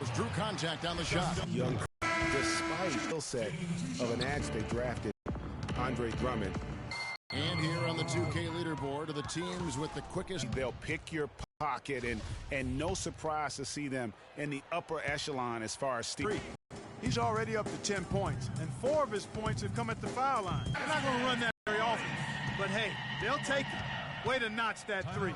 Drew contact on the shot. Young, despite skill set of an edge, they drafted Andre Drummond. And here on the 2K leaderboard are the teams with the quickest. They'll pick your pocket, and no surprise to see them in the upper echelon as far as steal. He's already up to 10 points, and 4 of his points have come at the foul line. They're not going to run that very often, but hey, they'll take it. Way to notch that 3.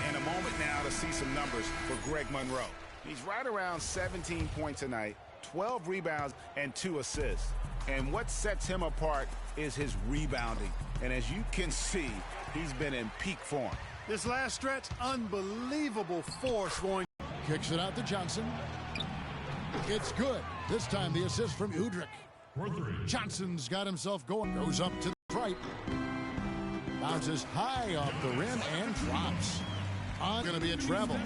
And a moment now to see some numbers for Greg Monroe. He's right around 17 points tonight, 12 rebounds, and 2 assists. And what sets him apart is his rebounding. And as you can see, he's been in peak form. This last stretch, unbelievable force going. Kicks it out to Johnson. It's good. This time the assist from Udrih. Johnson's got himself going. Goes up to the stripe. Bounces high off the rim and drops. Going to be a treble.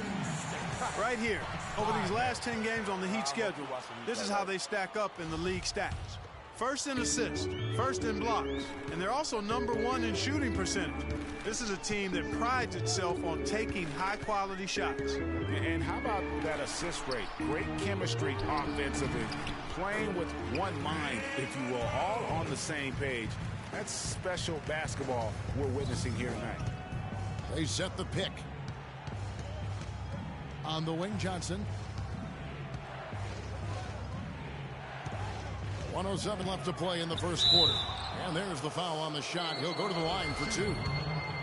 Right here, over these last 10 games on the Heat schedule, this is how they stack up in the league stats. First in assists, first in blocks, and they're also #1 in shooting percentage. This is a team that prides itself on taking high-quality shots. And how about that assist rate? Great chemistry offensively, playing with one mind, if you will, all on the same page. That's special basketball we're witnessing here tonight. They set the pick. On the wing, Johnson. 1:07 left to play in the first quarter. And there's the foul on the shot. He'll go to the line for 2.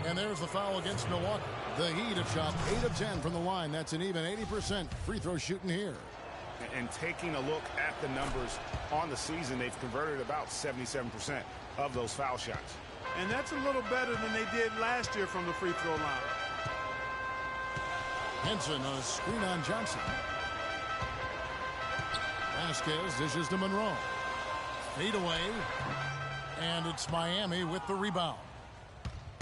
And there's the foul against Milwaukee. The Heat have shot 8 of 10 from the line. That's an even 80% free throw shooting here. And taking a look at the numbers on the season, they've converted about 77% of those foul shots. And that's a little better than they did last year from the free throw line. Henson on a screen on Johnson. Vasquez dishes to Monroe. Fade away. And it's Miami with the rebound.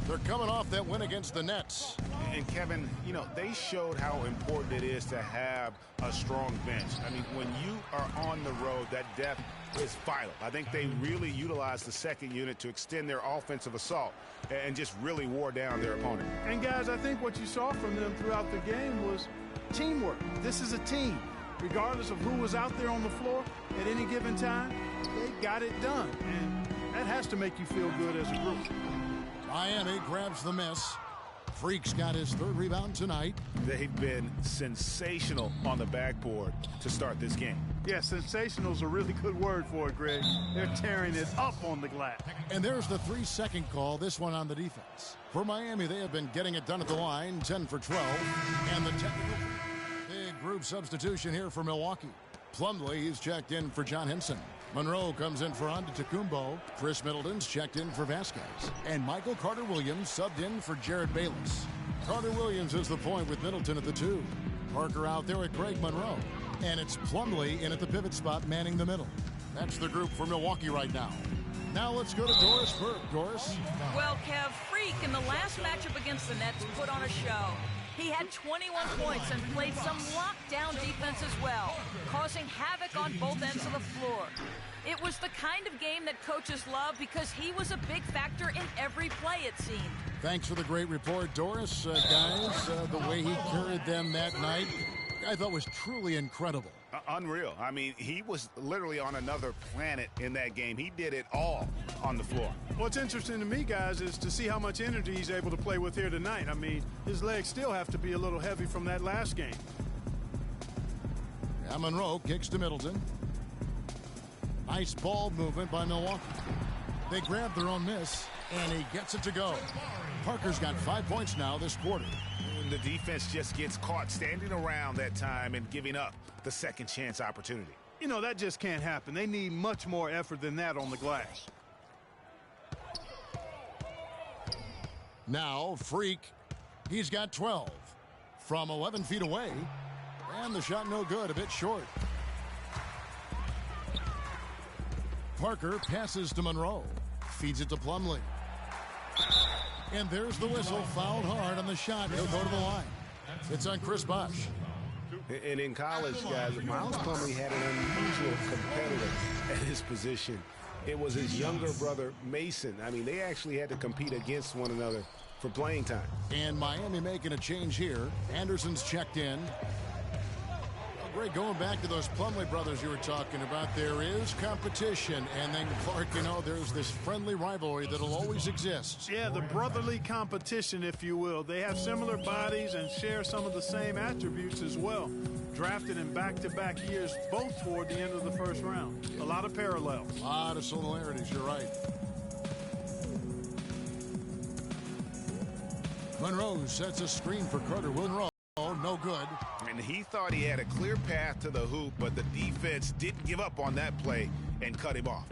They're coming off that win against the Nets. And Kevin, you know, they showed how important it is to have a strong bench. I mean, when you are on the road, that depth is vital. I think they really utilized the second unit to extend their offensive assault and just really wore down their opponent. And guys, I think what you saw from them throughout the game was teamwork. This is a team. Regardless of who was out there on the floor at any given time, they got it done. And that has to make you feel good as a group. Miami grabs the miss. Freak's got his 3rd rebound tonight. They've been sensational on the backboard to start this game. Yeah, sensational is a really good word for it, Greg. They're tearing it up on the glass. And there's the 3-second call, this one on the defense. For Miami, they have been getting it done at the line, 10 for 12. And the technical big group substitution here for Milwaukee. Plumlee, he's checked in for John Henson. Monroe comes in for Antetokounmpo. Chris Middleton's checked in for Vasquez. And Michael Carter-Williams subbed in for Jared Bayless. Carter-Williams is the point with Middleton at the 2. Parker out there with Greg Monroe. And it's Plumlee in at the pivot spot manning the middle. That's the group for Milwaukee right now. Now let's go to Doris Burke. Doris? Well, Kev, Freak in the last matchup against the Nets put on a show. He had 21 points and played some lockdown defense as well, causing havoc on both ends of the floor. It was the kind of game that coaches love because he was a big factor in every play, it seemed. Thanks for the great report, Doris. Guys, the way he carried them that night, I thought was truly incredible. Unreal. I mean, he was literally on another planet in that game. He did it all on the floor. What's interesting to me, guys, is to see how much energy he's able to play with here tonight. I mean, his legs still have to be a little heavy from that last game. Yeah, Monroe kicks to Middleton. Nice ball movement by Milwaukee. They grab their own miss, and he gets it to go. Parker's got 5 points now this quarter. And the defense just gets caught standing around that time and giving up the second chance opportunity. You know, that just can't happen. They need much more effort than that on the glass. Now, Freak, he's got 12 from 11 feet away. And the shot no good, a bit short. Parker passes to Monroe. Feeds it to Plumlee. And there's the whistle, fouled hard on the shot. He'll go to the line. It's on Chris Bosh. And in college, guys, Miles Plumlee had an unusual competitor at his position. it was his younger brother, Mason. I mean, they actually had to compete against one another for playing time. And Miami making a change here. Anderson's checked in. Greg, going back to those Plumlee brothers you were talking about, there is competition. And then, Clark, you know, there's this friendly rivalry that'll always exist. Yeah, the brotherly competition, if you will. They have similar bodies and share some of the same attributes as well. Drafted in back-to-back years, both toward the end of the first round. A lot of parallels. A lot of similarities, you're right. Monroe sets a screen for Carter Williams. No good. And he thought he had a clear path to the hoop, but the defense didn't give up on that play and cut him off.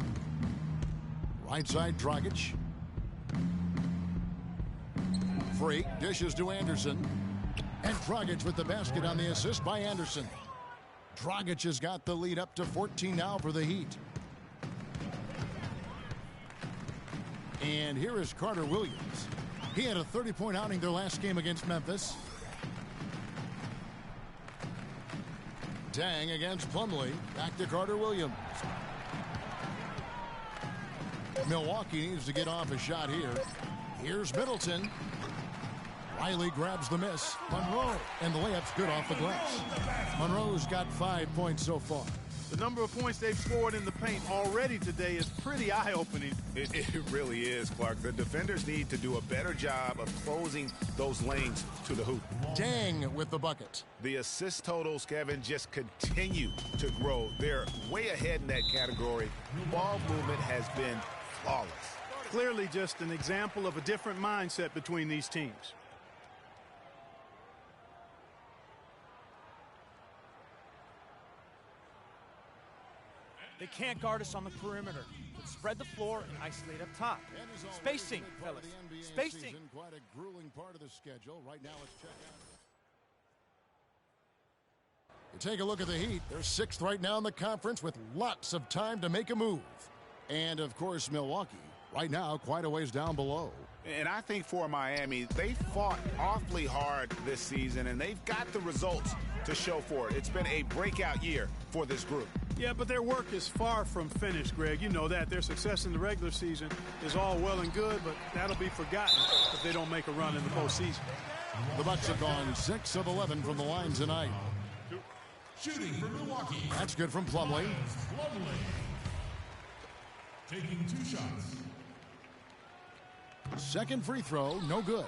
Right side, Dragic. Freak dishes to Anderson. And Dragic with the basket on the assist by Anderson. Dragic has got the lead up to 14 now for the Heat. And here is Carter Williams. He had a 30-point outing their last game against Memphis. Dang against Plumlee. Back to Carter Williams. Milwaukee needs to get off a shot here. Here's Middleton. Riley grabs the miss. Monroe. And the layup's good off the glass. Monroe's got 5 points so far. The number of points they've scored in the paint already today is pretty eye-opening. It really is, Clark. The defenders need to do a better job of closing those lanes to the hoop. Dang with the bucket. The assist totals, Kevin, just continue to grow. They're way ahead in that category. Ball movement has been flawless. Clearly just an example of a different mindset between these teams. They can't guard us on the perimeter. Let's spread the floor and isolate up top. Spacing, fellas. Spacing. Quite a grueling part of the schedule. Right now, let's check out. You take a look at the Heat. They're 6th right now in the conference with lots of time to make a move. And, of course, Milwaukee, right now, quite a ways down below. And I think for Miami, they fought awfully hard this season, and they've got the results to show for it. It's been a breakout year for this group. Yeah, but their work is far from finished, Greg. You know that. Their success in the regular season is all well and good, but that'll be forgotten if they don't make a run in the postseason. The Bucks have gone 6 of 11 from the line tonight. Shooting for Milwaukee. That's good from Plumlee. Plumlee. Taking 2 shots. Second free throw, no good.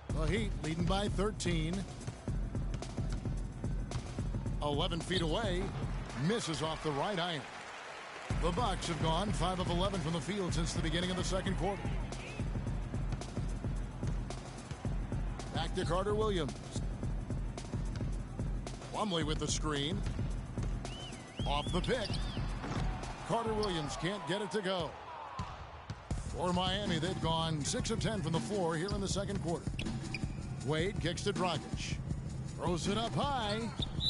The Heat leading by 13. 11 feet away. Misses off the right iron. The Bucks have gone 5 of 11 from the field since the beginning of the second quarter. Back to Carter Williams. Plumlee with the screen. Off the pick. Carter Williams can't get it to go. For Miami, they've gone 6 of 10 from the floor here in the second quarter. Wade kicks to Dragic. Throws it up high.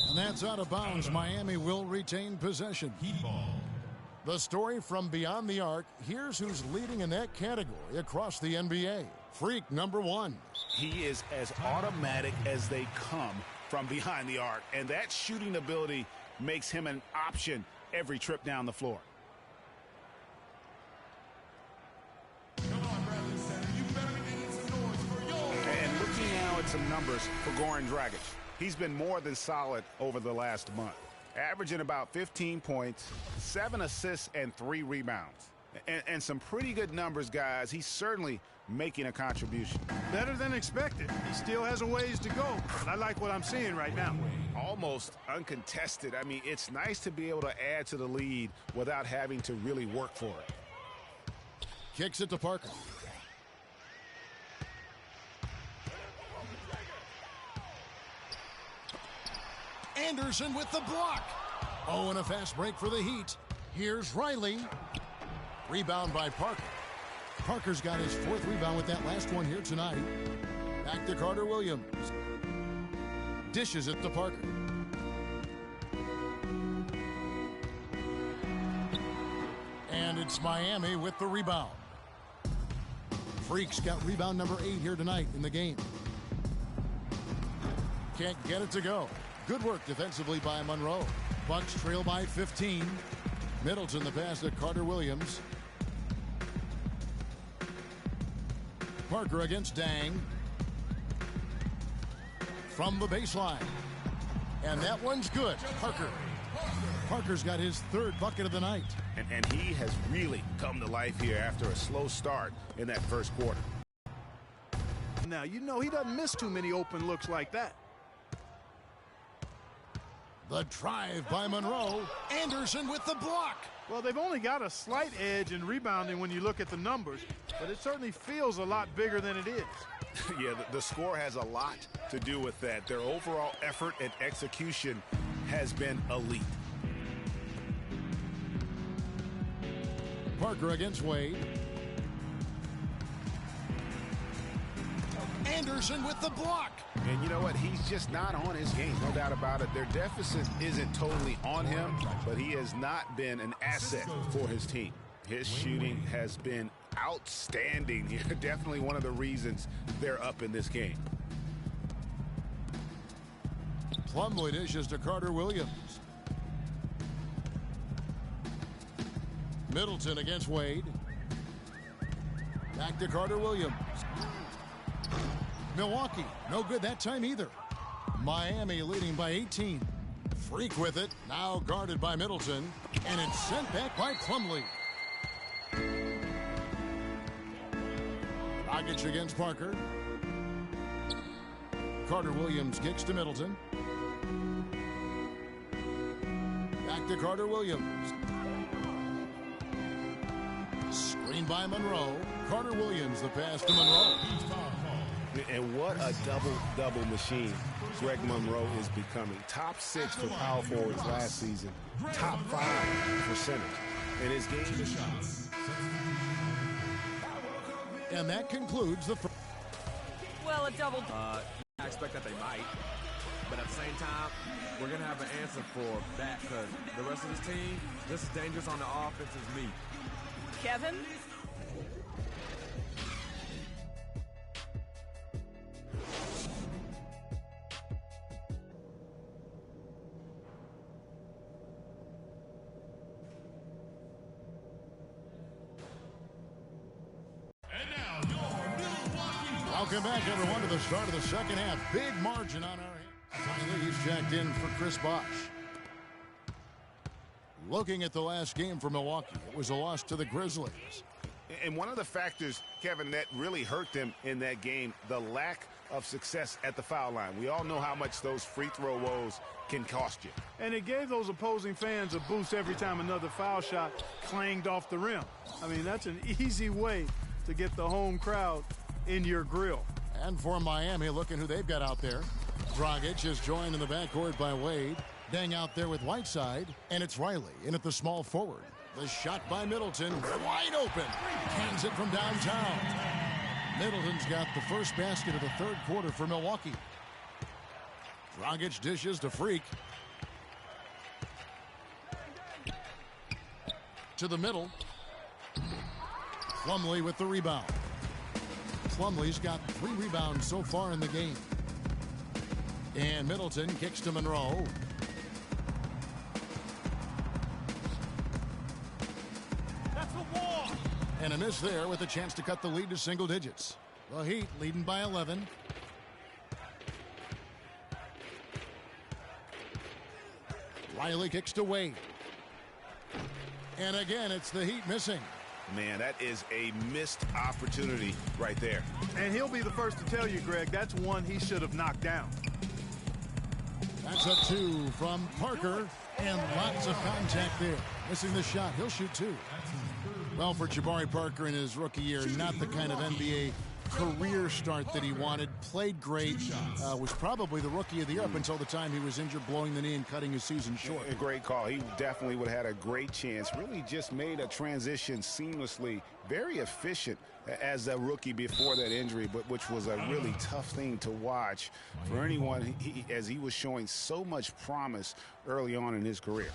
And that's out of bounds. Miami will retain possession. Heat ball. The story from beyond the arc. Here's who's leading in that category across the NBA. Freak number 1. He is as automatic as they come from behind the arc. And that shooting ability makes him an option every trip down the floor. And looking now at some numbers for Goran Dragic. He's been more than solid over the last month, averaging about 15 points, 7 assists, and 3 rebounds. And some pretty good numbers, guys. He's certainly making a contribution. Better than expected. He still has a ways to go, but I like what I'm seeing right now. Almost uncontested. I mean, it's nice to be able to add to the lead without having to really work for it. Kicks it to Parker. Anderson with the block. Oh, and a fast break for the Heat. Here's Riley. Rebound by Parker. Parker's got his 4th rebound with that last one here tonight. Back to Carter Williams. Dishes it to Parker. And it's Miami with the rebound. Freak's got rebound number 8 here tonight in the game. Can't get it to go. Good work defensively by Monroe. Bucks trail by 15. Middleton the pass to Carter Williams. Parker against Dang. From the baseline. And that one's good. Parker's got his third bucket of the night. And he has really come to life here after a slow start in that first quarter. Now, you know he doesn't miss too many open looks like that. The drive by Monroe. Anderson with the block. Well, they've only got a slight edge in rebounding when you look at the numbers, but it certainly feels a lot bigger than it is. Yeah, the score has a lot to do with that. Their overall effort and execution has been elite. Parker against Wade. Anderson with the block. And you know what? He's just not on his game, no doubt about it. Their deficit isn't totally on him, but he has not been an asset for his team. His shooting has been outstanding here. Definitely one of the reasons they're up in this game. Plumlee dishes to Carter Williams. Middleton against Wade. Back to Carter Williams. Milwaukee, no good that time either. Miami leading by 18. Freak with it, now guarded by Middleton, and it's sent back by Plumlee. Dragic against Parker. Carter Williams kicks to Middleton. Back to Carter Williams. Screen by Monroe. Carter Williams, the pass to Monroe. And what a double-double machine Greg Monroe is becoming. Top 6 for power forwards last season. Top 5 for centers. And his game. And that concludes the first. Well, a double. I expect that they might. But at the same time, we're going to have an answer for that because the rest of this team, just as dangerous on the offense as me. Kevin? Welcome back, everyone, to the start of the second half. Big margin on our hands. Finally, he's jacked in for Chris Bosh. Looking at the last game for Milwaukee, it was a loss to the Grizzlies. And one of the factors, Kevin, that really hurt them in that game, the lack of success at the foul line. We all know how much those free throw woes can cost you. And it gave those opposing fans a boost every time another foul shot clanged off the rim. I mean, that's an easy way to get the home crowd in your grill. And for Miami, looking who they've got out there. Dragic is joined in the backcourt by Wade. Dang out there with Whiteside. And it's Riley in at the small forward. The shot by Middleton, wide open. Hands it from downtown. Middleton's got the first basket of the third quarter for Milwaukee. Dragic dishes to Freak. To the middle. Plumlee with the rebound. Plumlee's got 3 rebounds so far in the game. And Middleton kicks to Monroe. That's a wall. And a miss there with a chance to cut the lead to single digits. The Heat leading by 11. Riley kicks to Wade. And again, it's the Heat missing. Man, that is a missed opportunity right there. And he'll be the first to tell you, Greg, that's one he should have knocked down. That's a 2 from Parker, and lots of contact there. Missing the shot. He'll shoot 2. Well, for Jabari Parker in his rookie year, not the kind of NBA career start that he wanted. Played great. Was probably the rookie of the year up until the time he was injured, blowing the knee and cutting his season short. A great call. He definitely would have had a great chance. Really just made a transition seamlessly. Very efficient as a rookie before that injury, but which was a really tough thing to watch for anyone as he was showing so much promise early on in his career.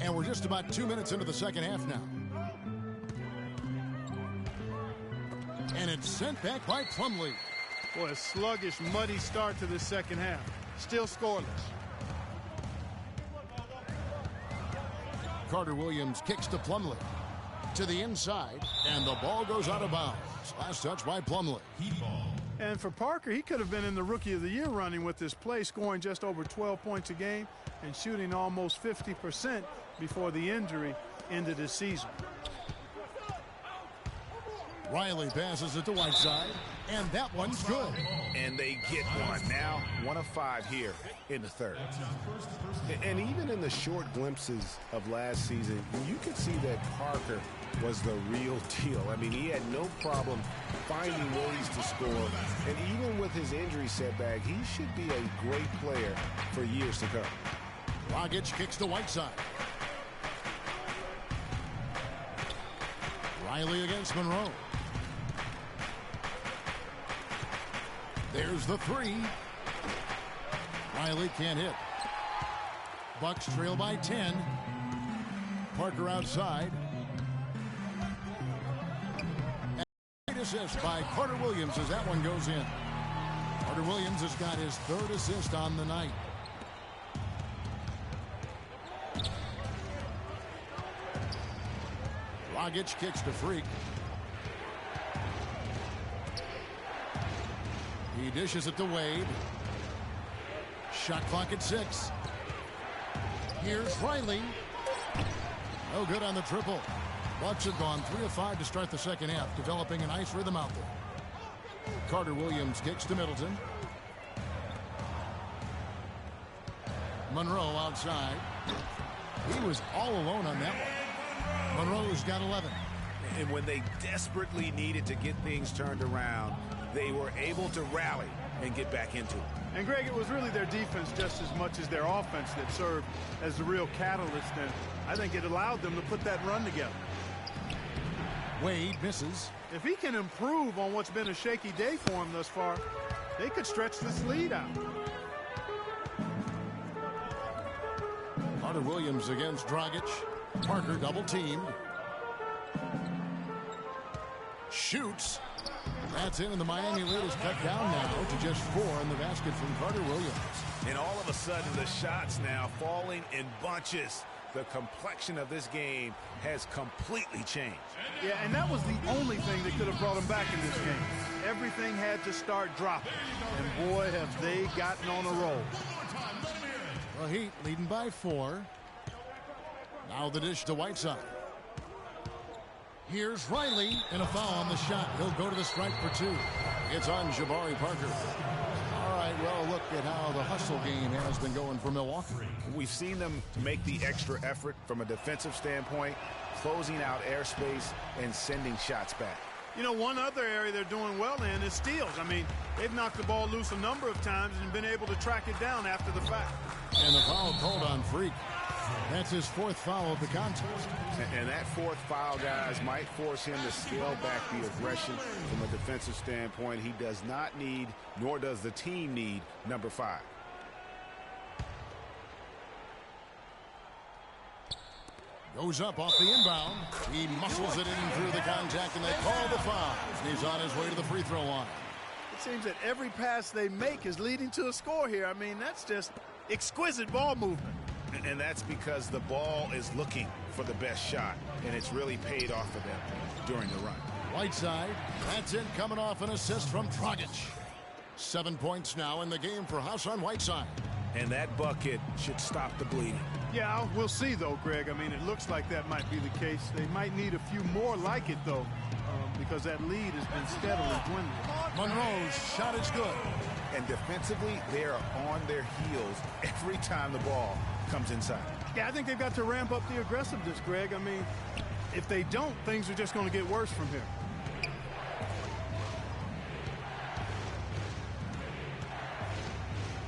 And we're just about 2 minutes into the second half now. And it's sent back by Plumlee. Boy, a sluggish, muddy start to the second half. Still scoreless. Carter Williams kicks to Plumlee. To the inside, and the ball goes out of bounds. Last touch by Plumlee. And for Parker, he could have been in the Rookie of the Year running with this play, scoring just over 12 points a game and shooting almost 50% before the injury ended his season. Riley passes it to Whiteside, and that one's good. And they get one. Now 1 of 5 here in the third. And even in the short glimpses of last season, you could see that Parker was the real deal. I mean, he had no problem finding ways to score. And even with his injury setback, he should be a great player for years to come. Dragic kicks to Whiteside. Riley against Monroe. There's the three. Riley can't hit. Bucks trail by 10. Parker outside. And great assist by Carter Williams as that one goes in. Carter Williams has got his 3rd assist on the night. Dragic kicks to Freak. He dishes it to Wade. Shot clock at 6. Here's Riley. No good on the triple. Bucks have gone 3 of 5 to start the second half, developing a nice rhythm out there. Carter Williams kicks to Middleton. Monroe outside. He was all alone on that one. Monroe's got 11. And when they desperately needed to get things turned around, they were able to rally and get back into it. And, Greg, it was really their defense just as much as their offense that served as the real catalyst, and I think it allowed them to put that run together. Wade misses. If he can improve on what's been a shaky day for him thus far, they could stretch this lead out. Carter Williams against Dragic. Parker double teamed. Shoots. That's in, and the Miami lead is cut down now to just 4 in the basket from Carter Williams. And all of a sudden, the shots now falling in bunches. The complexion of this game has completely changed. Yeah, and that was the only thing that could have brought them back in this game. Everything had to start dropping. And boy, have they gotten on a roll. The Heat leading by 4. Now the dish to Whiteside. Here's Riley, and a foul on the shot. He'll go to the stripe for 2. It's on Jabari Parker. All right, well, look at how the hustle game has been going for Milwaukee. We've seen them make the extra effort from a defensive standpoint, closing out airspace and sending shots back. You know, one other area they're doing well in is steals. I mean, they've knocked the ball loose a number of times and been able to track it down after the fact. And the foul called on Freak. That's his 4th foul of the contest. And that 4th foul, guys, might force him to scale back the aggression from a defensive standpoint. He does not need, nor does the team need, number 5. Goes up off the inbound. He muscles it in through the contact, and they call the foul. He's on his way to the free throw line. It seems that every pass they make is leading to a score here. I mean, that's just exquisite ball movement. And that's because the ball is looking for the best shot, and it's really paid off for them during the run. Whiteside, that's it, coming off an assist from Dragic. 7 points now in the game for Hassan Whiteside. And that bucket should stop the bleeding. Yeah, we'll see, though, Greg. I mean, it looks like that might be the case. They might need a few more like it, though, because that lead has been steadily dwindling. Monroe's shot is good. And defensively, they are on their heels every time the ball comes inside. Yeah, I think they've got to ramp up the aggressiveness, Greg. I mean, if they don't, things are just going to get worse from here.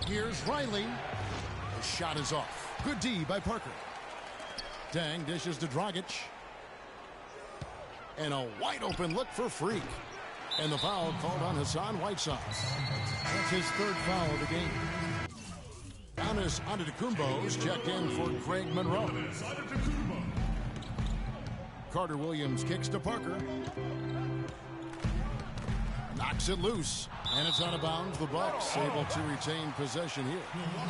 Here's Riley. The shot is off. Good D by Parker. Dang dishes to Dragic. And a wide open look for Freak. And the foul called on Hassan Whiteside. That's his 3rd foul of the game. Giannis Antetokounmpo's checked in for Greg Monroe. Carter Williams kicks to Parker. Knocks it loose, and it's out of bounds. The Bucks able to retain possession here.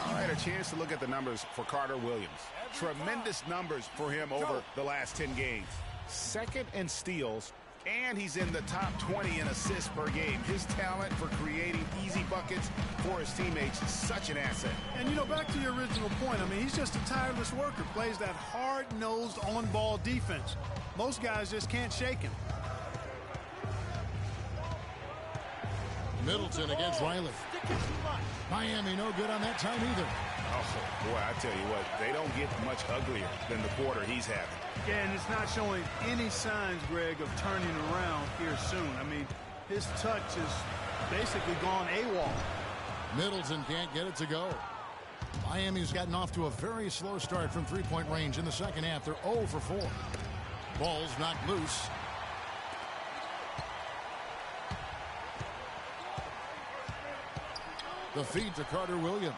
All right, a chance to look at the numbers for Carter Williams. Tremendous numbers for him over the last 10 games. Second in steals, and he's in the top 20 in assists per game. His talent for creating easy buckets for his teammates is such an asset. And, you know, back to your original point, I mean, he's just a tireless worker, plays that hard-nosed on-ball defense. Most guys just can't shake him. Middleton against Riley. Miami no good on that time either. Oh, boy, I tell you what, they don't get much uglier than the quarter he's having. Yeah, and it's not showing any signs, Greg, of turning around here soon. I mean, his touch is basically gone AWOL. Middleton can't get it to go. Miami's gotten off to a very slow start from three-point range in the second half. They're 0 for 4. Ball's knocked loose. The feed to Carter Williams.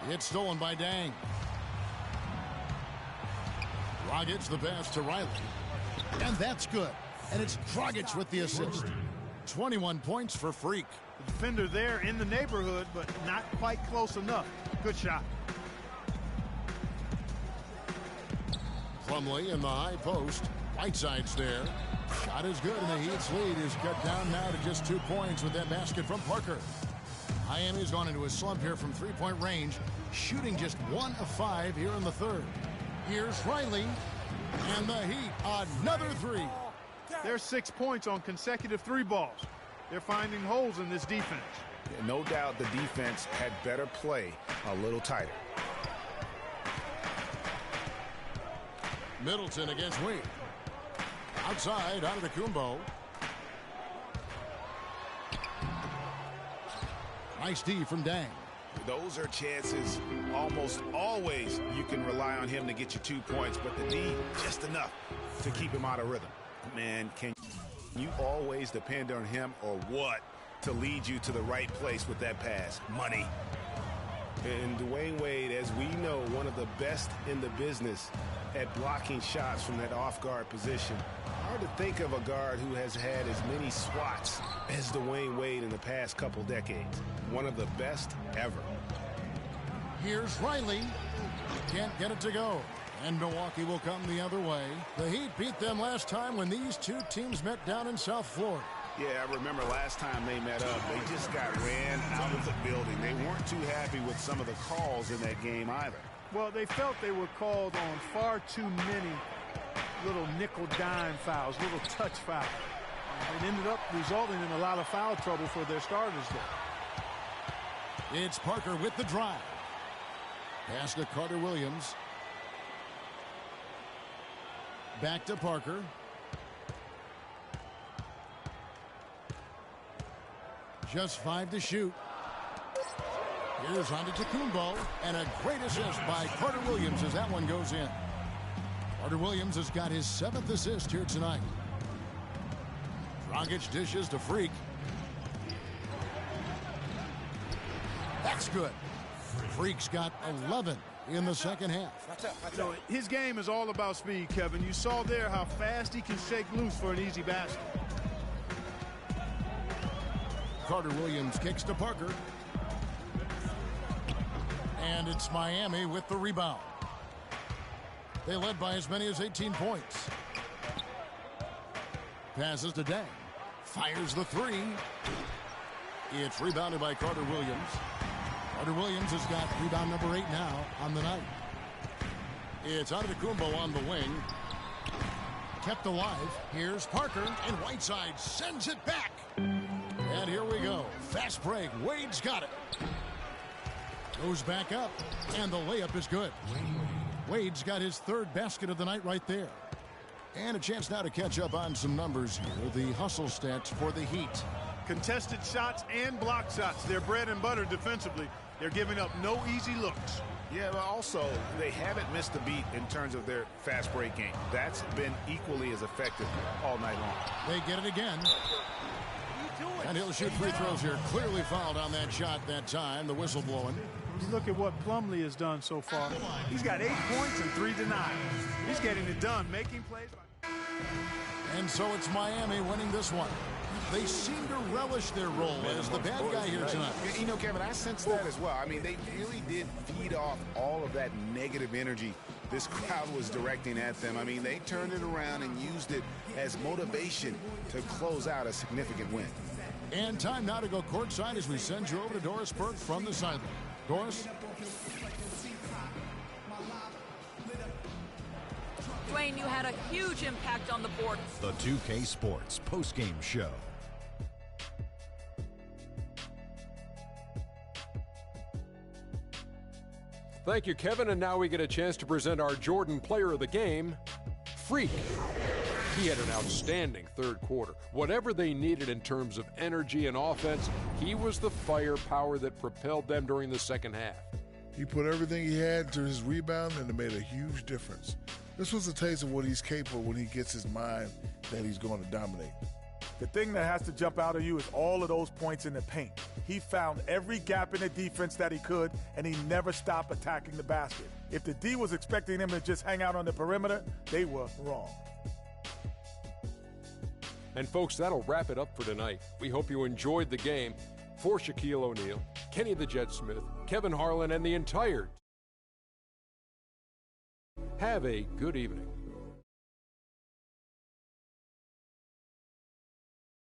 It's stolen by Dang. Dragic the pass to Riley. And that's good. And it's Dragic with the assist. 21 points for Freak. The defender there in the neighborhood, but not quite close enough. Good shot. Plumlee in the high post. Whiteside's there. Shot is good, and the Heat's lead is cut down now to just 2 points with that basket from Parker. Miami's gone into a slump here from three-point range, shooting just 1 of 5 here in the third. Here's Riley, and the Heat, another three. There's 6 points on consecutive three balls. They're finding holes in this defense. Yeah, no doubt the defense had better play a little tighter. Middleton against Wade. Outside, Antetokounmpo. Nice D from Dang. Those are chances almost always you can rely on him to get you 2 points, but the D just enough to keep him out of rhythm. Man, can you always depend on him or what to lead you to the right place with that pass? Money. And Dwayne Wade, as we know, one of the best in the business at blocking shots from that off-guard position. Hard to think of a guard who has had as many swats as Dwayne Wade in the past couple decades. One of the best ever. Here's Riley. Can't get it to go. And Milwaukee will come the other way. The Heat beat them last time when these two teams met down in South Florida. Yeah, I remember last time they met up, they just got ran out of the building. They weren't too happy with some of the calls in that game either. Well, they felt they were called on far too many little nickel-dime fouls, little touch fouls. It ended up resulting in a lot of foul trouble for their starters there. It's Parker with the drive. Pass to Carter Williams. Back to Parker. Just 5 to shoot. Here's Antetokounmpo, and a great assist by Carter Williams as that one goes in. Carter Williams has got his 7th assist here tonight. Dragic dishes to Freak. That's good. Freak's got 11 in the second half. So his game is all about speed, Kevin. You saw there how fast he can shake loose for an easy basket. Carter Williams kicks to Parker. And it's Miami with the rebound. They led by as many as 18 points. Passes to Dang. Fires the three. It's rebounded by Carter Williams. Carter Williams has got rebound number 8 now on the night. It's Antetokounmpo on the wing. Kept alive. Here's Parker, and Whiteside sends it back. And here we go. Fast break. Wade's got it. Goes back up, and the layup is good. Wade's got his 3rd basket of the night right there. And a chance now to catch up on some numbers here. The hustle stats for the Heat. Contested shots and block shots. They're bread and butter defensively. They're giving up no easy looks. Yeah, but also, they haven't missed a beat in terms of their fast break game. That's been equally as effective all night long. They get it again. And he'll shoot free throws here. Clearly fouled on that shot that time. The whistle blowing. Look at what Plumlee has done so far. He's got 8 points and 3 denied. He's getting it done, making plays. And so it's Miami winning this one. They seem to relish their role as the bad guy here tonight. You know, Kevin, I sense that as well. I mean, they really did feed off all of that negative energy this crowd was directing at them. I mean, they turned it around and used it as motivation to close out a significant win. And time now to go courtside as we send you over to Doris Burke from the sideline. Doris? Dwayne, you had a huge impact on the board. The 2K Sports postgame show. Thank you, Kevin. And now we get a chance to present our Jordan Player of the Game, Freak. He had an outstanding third quarter. Whatever they needed in terms of energy and offense, he was the firepower that propelled them during the second half. He put everything he had into his rebound, and it made a huge difference. This was a taste of what he's capable when he gets his mind that he's going to dominate. The thing that has to jump out at you is all of those points in the paint. He found every gap in the defense that he could, and he never stopped attacking the basket. If the D was expecting him to just hang out on the perimeter, they were wrong. And folks, that'll wrap it up for tonight. We hope you enjoyed the game. For Shaquille O'Neal, Kenny the Jet Smith, Kevin Harlan, and the entire have a good evening.